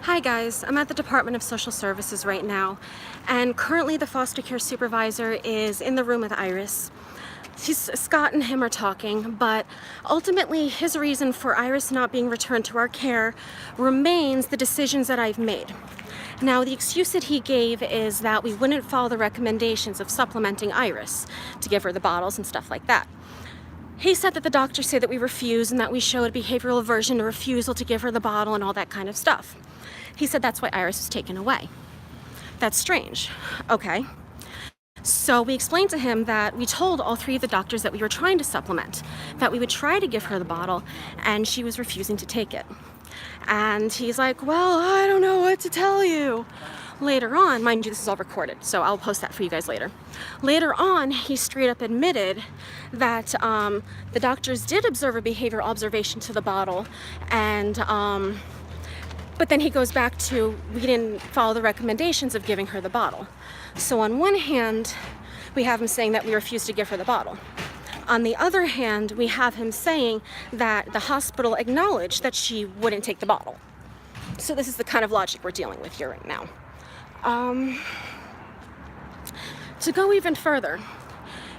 Hi guys, I'm at the Department of Social Services right now, and currently the foster care supervisor is in the room with Iris. Scott and him are talking, but ultimately his reason for Iris not being returned to our care remains the decisions that I've made. Now, the excuse that he gave is that we wouldn't follow the recommendations of supplementing Iris to give her the bottles and stuff like that. He said that the doctors say that we refuse and that we showed behavioral aversion, a refusal to give her the bottle and all that kind of stuff. He said that's why Iris was taken away. That's strange. Okay. So we explained to him that we told all three of the doctors that we were trying to supplement, that we would try to give her the bottle, and she was refusing to take it. And he's like, well, I don't know what to tell you. Later on, mind you, this is all recorded, so I'll post that for you guys later. Later on, he straight up admitted that the doctors did observe a behavioral observation to the bottle, and but then he goes back to, we didn't follow the recommendations of giving her the bottle. So on one hand, we have him saying that we refused to give her the bottle. On the other hand, we have him saying that the hospital acknowledged that she wouldn't take the bottle. So this is the kind of logic we're dealing with here right now. To go even further,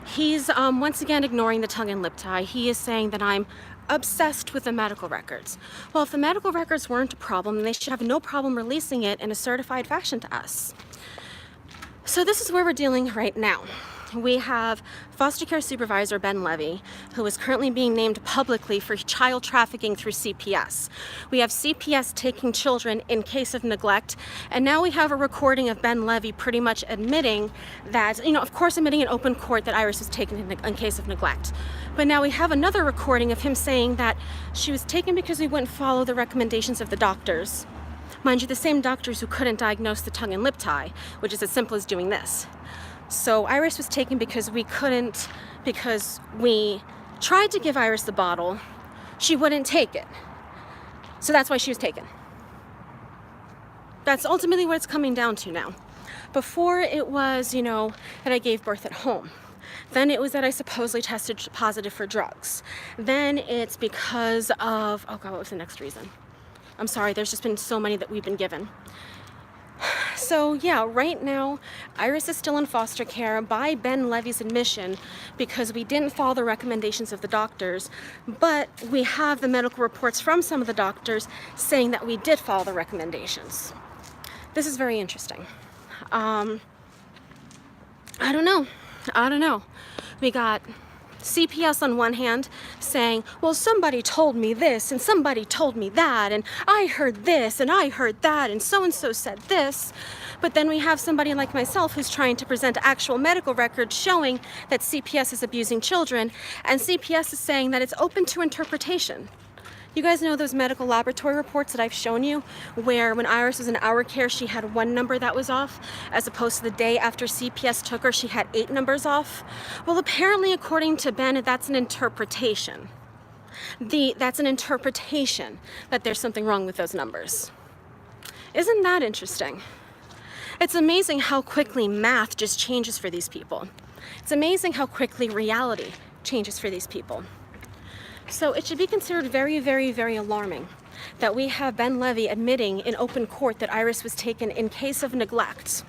he's once again ignoring the tongue and lip tie. He is saying that I'm obsessed with the medical records. Well, if the medical records weren't a problem, then they should have no problem releasing it in a certified fashion to us. So this is where we're dealing right now. We have foster care supervisor Ben Levy, who is currently being named publicly for child trafficking through CPS. We have CPS taking children in case of neglect, and now we have a recording of Ben Levy pretty much admitting that, of course admitting in open court that Iris was taken in case of neglect. But now we have another recording of him saying that she was taken because we wouldn't follow the recommendations of the doctors. Mind you, the same doctors who couldn't diagnose the tongue and lip tie, which is as simple as doing this. So Iris was taken because we tried to give Iris the bottle, she wouldn't take it. So that's why she was taken. That's ultimately what it's coming down to now. Before it was, that I gave birth at home. Then it was that I supposedly tested positive for drugs. Then it's because of, oh God, what was the next reason? I'm sorry, there's just been so many that we've been given. So yeah, right now, Iris is still in foster care by Ben Levy's admission because we didn't follow the recommendations of the doctors, but we have the medical reports from some of the doctors saying that we did follow the recommendations. This is very interesting. I don't know. We got CPS on one hand saying, well, somebody told me this and somebody told me that, and I heard this and I heard that, and so said this. But then we have somebody like myself who's trying to present actual medical records showing that CPS is abusing children, and CPS is saying that it's open to interpretation. You guys know those medical laboratory reports that I've shown you, where when Iris was in our care, she had one number that was off, as opposed to the day after CPS took her, she had 8 numbers off? Well, apparently, according to Ben, that's an interpretation. That's an interpretation that there's something wrong with those numbers. Isn't that interesting? It's amazing how quickly math just changes for these people. It's amazing how quickly reality changes for these people. So it should be considered very, very, very alarming that we have Ben Levy admitting in open court that Iris was taken in case of neglect.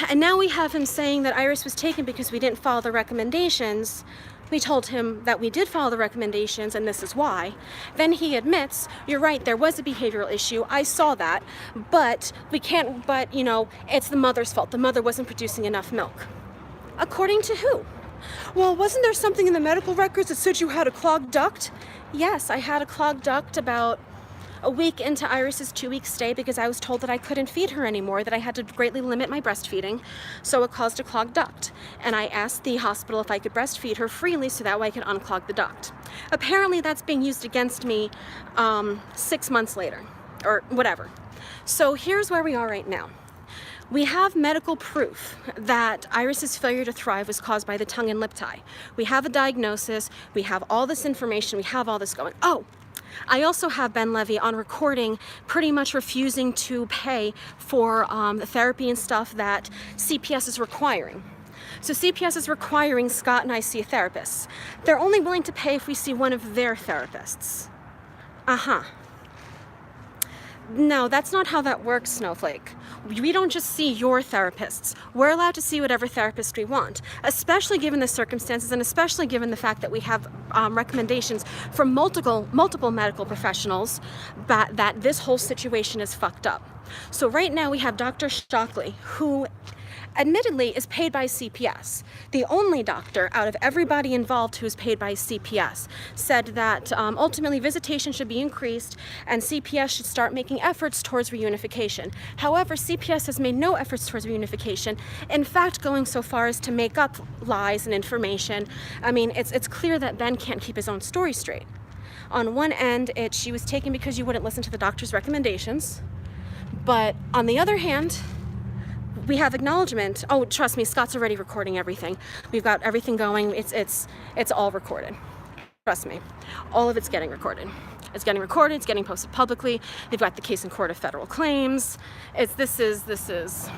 And now we have him saying that Iris was taken because we didn't follow the recommendations. We told him that we did follow the recommendations and this is why. Then he admits, you're right, there was a behavioral issue, I saw that, but it's the mother's fault. The mother wasn't producing enough milk. According to who? Well, wasn't there something in the medical records that said you had a clogged duct? Yes, I had a clogged duct about a week into Iris's 2-week stay because I was told that I couldn't feed her anymore, that I had to greatly limit my breastfeeding, so it caused a clogged duct. And I asked the hospital if I could breastfeed her freely so that way I could unclog the duct. Apparently that's being used against me 6 months later, or whatever. So here's where we are right now. We have medical proof that Iris's failure to thrive was caused by the tongue and lip tie. We have a diagnosis, we have all this information, we have all this going. Oh, I also have Ben Levy on recording pretty much refusing to pay for the therapy and stuff that CPS is requiring. So CPS is requiring Scott and I see a therapist. They're only willing to pay if we see one of their therapists. No, that's not how that works, Snowflake. We don't just see your therapists. We're allowed to see whatever therapist we want, especially given the circumstances and especially given the fact that we have recommendations from multiple medical professionals that this whole situation is fucked up. So right now we have Dr. Stockley, who admittedly is paid by CPS. The only doctor out of everybody involved who is paid by CPS said that ultimately visitation should be increased and CPS should start making efforts towards reunification. However, CPS has made no efforts towards reunification, in fact going so far as to make up lies and information. I mean, it's clear that Ben can't keep his own story straight. On one end, she was taken because you wouldn't listen to the doctor's recommendations, but on the other hand, we have acknowledgement. Oh, trust me, Scott's already recording everything. We've got everything going. It's all recorded. Trust me, all of it's getting recorded. It's getting recorded. It's getting posted publicly. They've got the case in court of federal claims. This is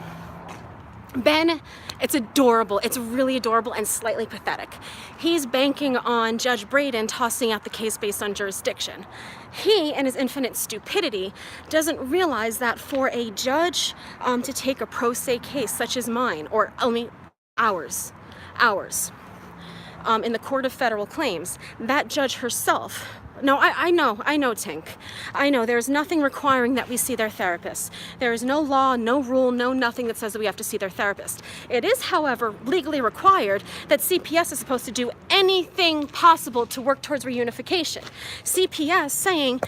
Ben. It's adorable. It's really adorable and slightly pathetic. He's banking on Judge Braden tossing out the case based on jurisdiction. He, in his infinite stupidity, doesn't realize that for a judge to take a pro se case such as mine, or only ours, in the court of federal claims, that judge herself. No, I know, Tink. I know there's nothing requiring that we see their therapist. There is no law, no rule, no nothing that says that we have to see their therapist. It is, however, legally required that CPS is supposed to do anything possible to work towards reunification. CPS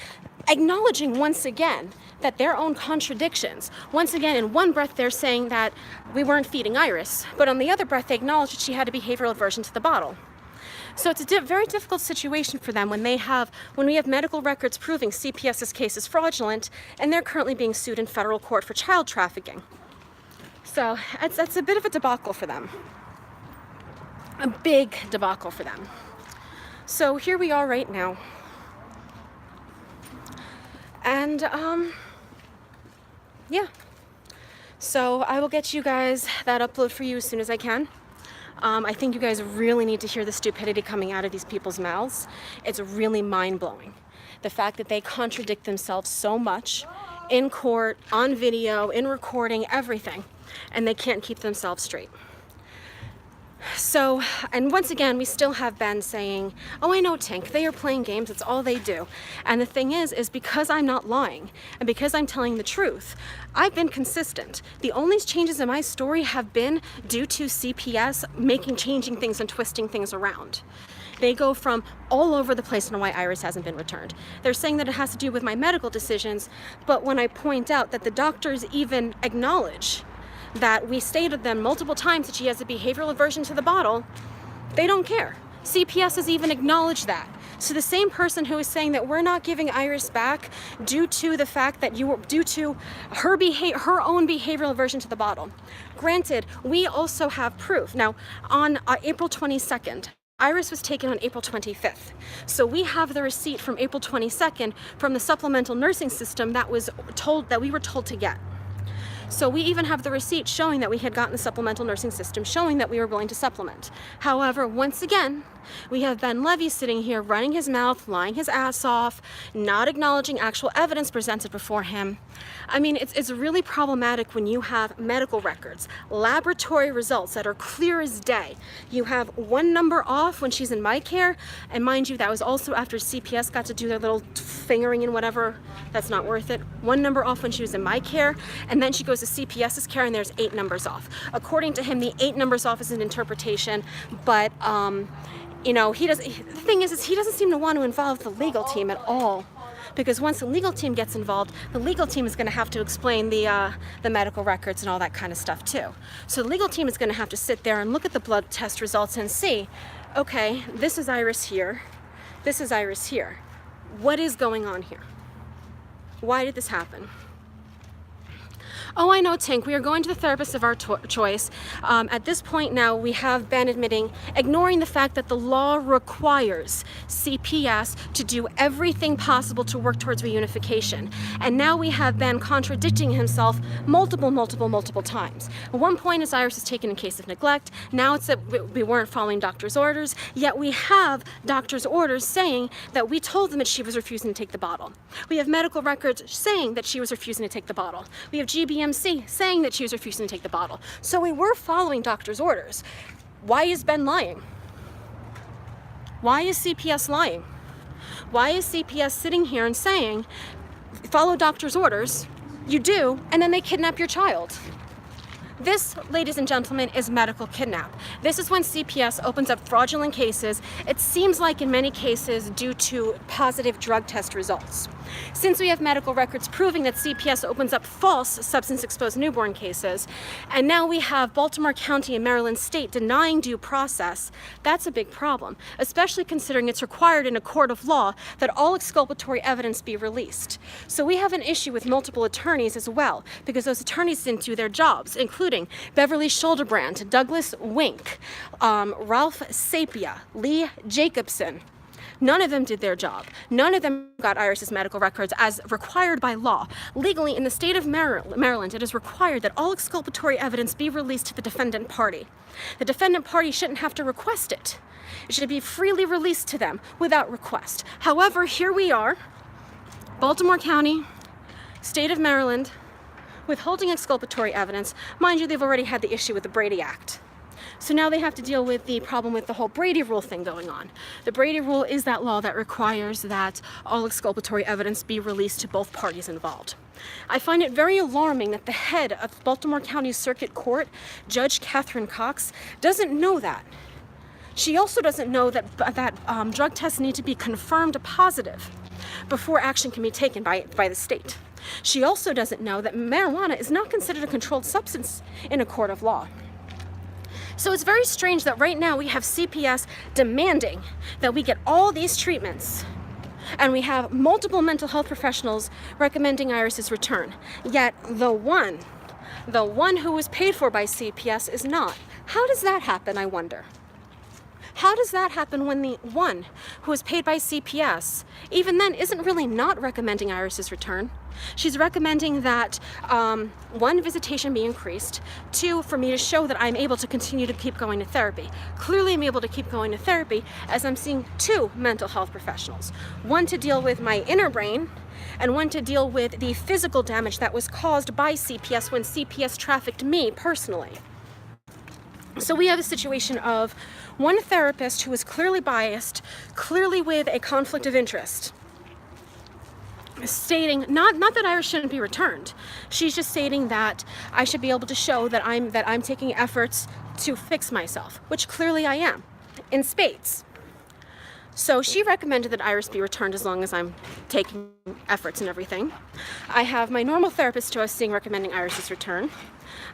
acknowledging once again that their own contradictions. Once again, in one breath, they're saying that we weren't feeding Iris, but on the other breath, they acknowledge that she had a behavioral aversion to the bottle. So it's a very difficult situation for them when we have medical records proving CPS's case is fraudulent and they're currently being sued in federal court for child trafficking. So that's a bit of a debacle for them. A big debacle for them. So here we are right now. And yeah. So I will get you guys that upload for you as soon as I can. I think you guys really need to hear the stupidity coming out of these people's mouths. It's really mind-blowing. The fact that they contradict themselves so much in court, on video, in recording, everything, and they can't keep themselves straight. So, and once again, we still have Ben saying, oh, I know, Tink, they are playing games, it's all they do. And the thing is because I'm not lying, and because I'm telling the truth, I've been consistent. The only changes in my story have been due to CPS changing things and twisting things around. They go from all over the place on why Iris hasn't been returned. They're saying that it has to do with my medical decisions, but when I point out that the doctors even acknowledge that we stated them multiple times that she has a behavioral aversion to the bottle, they don't care. CPS has even acknowledged that. So the same person who is saying that we're not giving Iris back due to the fact that due to her own behavioral aversion to the bottle. Granted, we also have proof. Now, on April 22nd, Iris was taken on April 25th. So we have the receipt from April 22nd from the supplemental nursing system that we were told to get. So we even have the receipt showing that we had gotten the supplemental nursing system, showing that we were willing to supplement. However, once again, we have Ben Levy sitting here running his mouth, lying his ass off, not acknowledging actual evidence presented before him. I mean, it's really problematic when you have medical records, laboratory results that are clear as day. You have one number off when she's in my care, and mind you, that was also after CPS got to do their little fingering and whatever. That's not worth it. One number off when she was in my care, and then she goes to CPS's care and there's 8 numbers off. According to him, the 8 numbers off is an interpretation, but you know, the thing is he doesn't seem to want to involve the legal team at all, because once the legal team gets involved, the legal team is going to have to explain the medical records and all that kind of stuff too. So the legal team is going to have to sit there and look at the blood test results and see, okay, this is Iris here, this is Iris here. What is going on here? Why did this happen? Oh, I know, Tink. We are going to the therapist of our choice. At this point now, we have been ignoring the fact that the law requires CPS to do everything possible to work towards reunification. And now we have been contradicting himself multiple times. At one point, his iris is taken in case of neglect. Now it's that we weren't following doctor's orders, yet we have doctor's orders saying that we told them that she was refusing to take the bottle. We have medical records saying that she was refusing to take the bottle. We have GBMC saying that she was refusing to take the bottle. So we were following doctor's orders. Why is Ben lying? Why is CPS lying? Why is CPS sitting here and saying, follow doctor's orders, you do, and then they kidnap your child? This, ladies and gentlemen, is medical kidnap. This is when CPS opens up fraudulent cases, it seems like in many cases due to positive drug test results. Since we have medical records proving that CPS opens up false substance-exposed newborn cases, and now we have Baltimore County and Maryland State denying due process, that's a big problem, especially considering it's required in a court of law that all exculpatory evidence be released. So we have an issue with multiple attorneys as well, because those attorneys didn't do their jobs, including Beverly Schulderbrand, Douglas Wink, Ralph Sapia, Lee Jacobson. None of them did their job. None of them got Iris's medical records as required by law. Legally, in the state of Maryland, it is required that all exculpatory evidence be released to the defendant party. The defendant party shouldn't have to request it. It should be freely released to them without request. However, here we are, Baltimore County, state of Maryland, withholding exculpatory evidence. Mind you, they've already had the issue with the Brady Act. So now they have to deal with the problem with the whole Brady Rule thing going on. The Brady Rule is that law that requires that all exculpatory evidence be released to both parties involved. I find it very alarming that the head of Baltimore County Circuit Court, Judge Catherine Cox, doesn't know that. She also doesn't know that drug tests need to be confirmed positive before action can be taken by the state. She also doesn't know that marijuana is not considered a controlled substance in a court of law. So it's very strange that right now we have CPS demanding that we get all these treatments, and we have multiple mental health professionals recommending Iris's return. Yet the one who was paid for by CPS is not. How does that happen, I wonder? How does that happen when the one who is paid by CPS, even then, isn't really not recommending Iris's return? She's recommending that, 1, visitation be increased, 2, for me to show that I'm able to continue to keep going to therapy. Clearly I'm able to keep going to therapy as I'm seeing 2 mental health professionals. 1 to deal with my inner brain, and 1 to deal with the physical damage that was caused by CPS when CPS trafficked me personally. So we have a situation of 1 therapist who is clearly biased, clearly with a conflict of interest, stating not that Iris shouldn't be returned. She's just stating that I should be able to show that I'm taking efforts to fix myself, which clearly I am, in spades. So she recommended that Iris be returned as long as I'm taking efforts and everything. I have my normal therapist who I was seeing recommending Iris's return.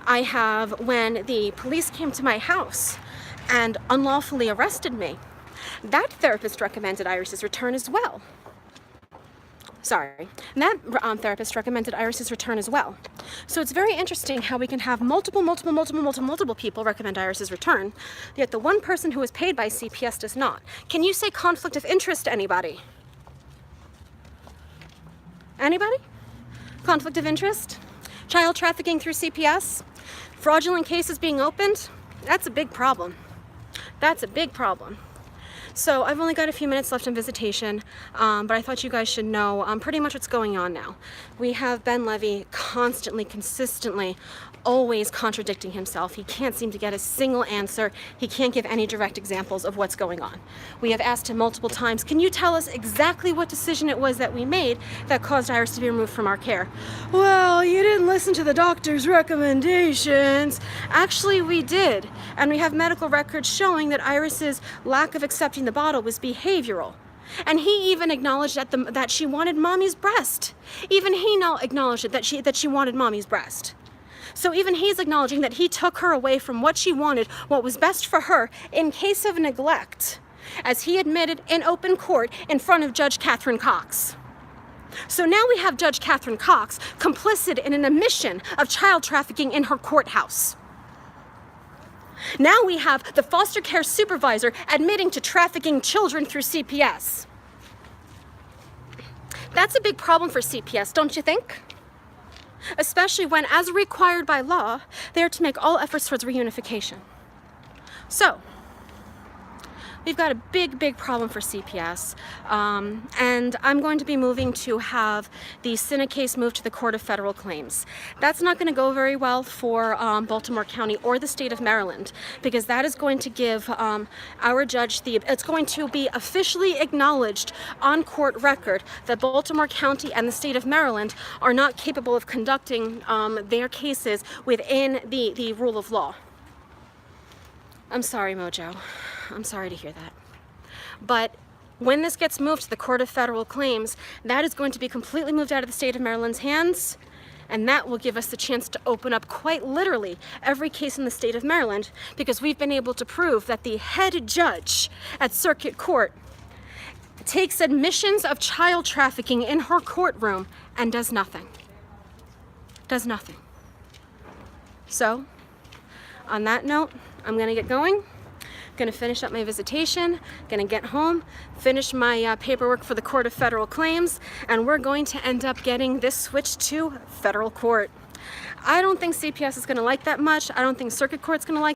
I have when the police came to my house and unlawfully arrested me, that therapist recommended Iris's return as well. And that therapist recommended Iris's return as well. So it's very interesting how we can have multiple people recommend Iris's return, yet the one person who is paid by CPS does not. Can you say conflict of interest to anybody? Anybody? Conflict of interest? Child trafficking through CPS? Fraudulent cases being opened? That's a big problem. That's a big problem. So I've only got a few minutes left in visitation, but I thought you guys should know pretty much what's going on now. We have Ben Levy constantly, consistently, always contradicting himself. He can't seem to get a single answer. He can't give any direct examples of what's going on. We have asked him multiple times, can you tell us exactly what decision it was that we made that caused Iris to be removed from our care? Well, you didn't listen to the doctor's recommendations. Actually, we did. And we have medical records showing that Iris's lack of accepting the bottle was behavioral. And he even acknowledged that she wanted mommy's breast. Even he now acknowledged that she wanted mommy's breast. So even he's acknowledging that he took her away from what she wanted, what was best for her, in case of neglect, as he admitted in open court in front of Judge Catherine Cox. So now we have Judge Catherine Cox complicit in an admission of child trafficking in her courthouse. Now we have the foster care supervisor admitting to trafficking children through CPS. That's a big problem for CPS, don't you think? Especially when, as required by law, they are to make all efforts towards reunification. So, we've got a big problem for CPS, and I'm going to be moving to have the Senate case moved to the Court of Federal Claims. That's not going to go very well for Baltimore County or the state of Maryland, because that is going to give our judge it's going to be officially acknowledged on court record that Baltimore County and the state of Maryland are not capable of conducting their cases within the rule of law. I'm sorry, Mojo. I'm sorry to hear that. But when this gets moved to the Court of Federal Claims, that is going to be completely moved out of the state of Maryland's hands, and that will give us the chance to open up quite literally every case in the state of Maryland, because we've been able to prove that the head judge at circuit court takes admissions of child trafficking in her courtroom and does nothing. Does nothing. So, on that note, I'm gonna get going. Gonna finish up my visitation, gonna get home, finish my paperwork for the Court of Federal Claims, and we're going to end up getting this switched to federal court. I don't think CPS is gonna like that much. I don't think circuit court's gonna like